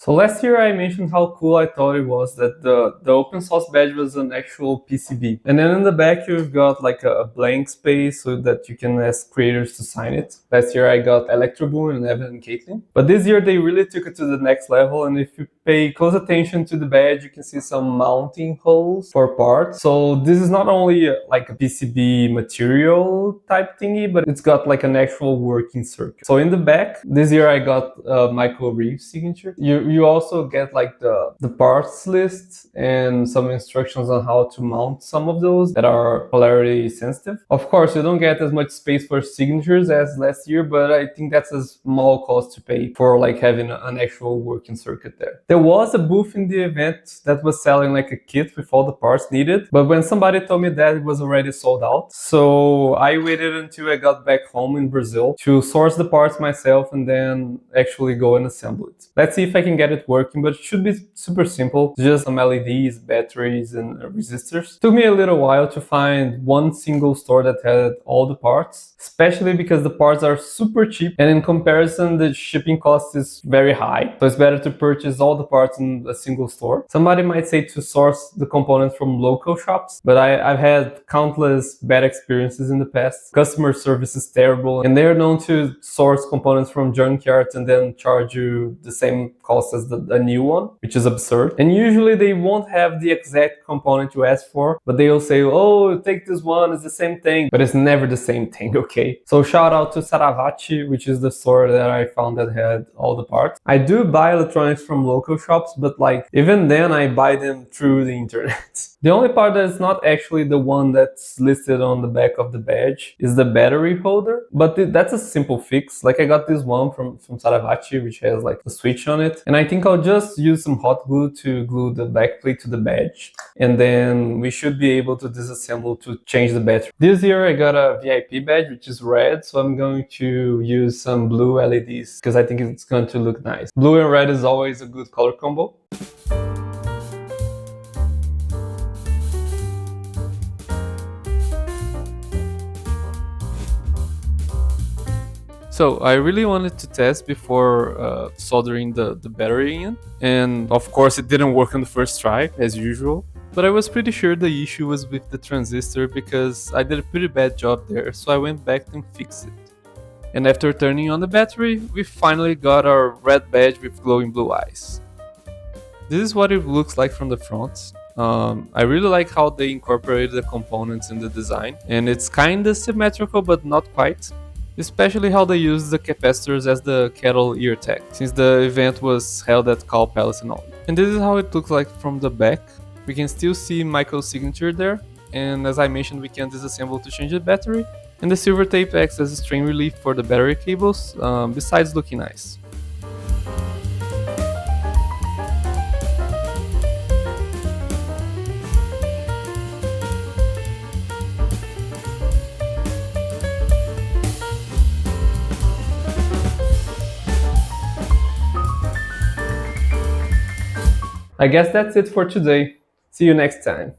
So last year I mentioned how cool I thought it was that the open source badge was an actual PCB. And then in the back you've got like a blank space so that you can ask creators to sign it. Last year I got Electroboom and Evan and Caitlin. But this year they really took it to the next level, and if you pay close attention to the badge you can see some mounting holes for parts. So this is not only like a PCB material type thingy, but it's got like an actual working circuit. So in the back, this year I got Michael Reeves' signature. You also get like the parts list and some instructions on how to mount some of those that are polarity sensitive. Of course, you don't get as much space for signatures as last year, but I think that's a small cost to pay for like having an actual working circuit there. There was a booth in the event that was selling like a kit with all the parts needed, but when somebody told me that, it was already sold out. So I waited until I got back home in Brazil to source the parts myself and then actually go and assemble it. Let's see if I can get it working, but it should be super simple. Just some LEDs, batteries, and resistors. Took me a little while to find one single store that had all the parts, especially because the parts are super cheap, and in comparison the shipping cost is very high. So it's better to purchase all the parts in a single store. Somebody might say to source the components from local shops, but I've had countless bad experiences in the past. Customer service is terrible, and they're known to source components from junkyards and then charge you the same cost as a new one, which is absurd. And usually they won't have the exact component you asked for, but they'll say, oh, take this one, it's the same thing, but it's never the same thing, okay? So shout out to Saravati, which is the store that I found that had all the parts. I do buy electronics from local shops, but like even then I buy them through the internet. The only part that's not actually the one that's listed on the back of the badge is the battery holder, but that's a simple fix. Like I got this one from Saravati, which has like a switch on it, and I think I'll just use some hot glue to glue the backplate to the badge, and then we should be able to disassemble to change the battery. This year I got a VIP badge, which is red, so I'm going to use some blue LEDs because I think it's going to look nice. Blue and red is always a good color combo. So I really wanted to test before soldering the battery in, and of course it didn't work on the first try, as usual. But I was pretty sure the issue was with the transistor because I did a pretty bad job there, so I went back and fixed it. And after turning on the battery, we finally got our red badge with glowing blue eyes. This is what it looks like from the front. I really like how they incorporated the components in the design, and it's kinda symmetrical but not quite. Especially how they use the capacitors as the cattle ear tag, since the event was held at Cow Palace and all. And this is how it looks like from the back. We can still see Michael's signature there, and as I mentioned, we can disassemble to change the battery, and the silver tape acts as a strain relief for the battery cables, besides looking nice. I guess that's it for today. See you next time.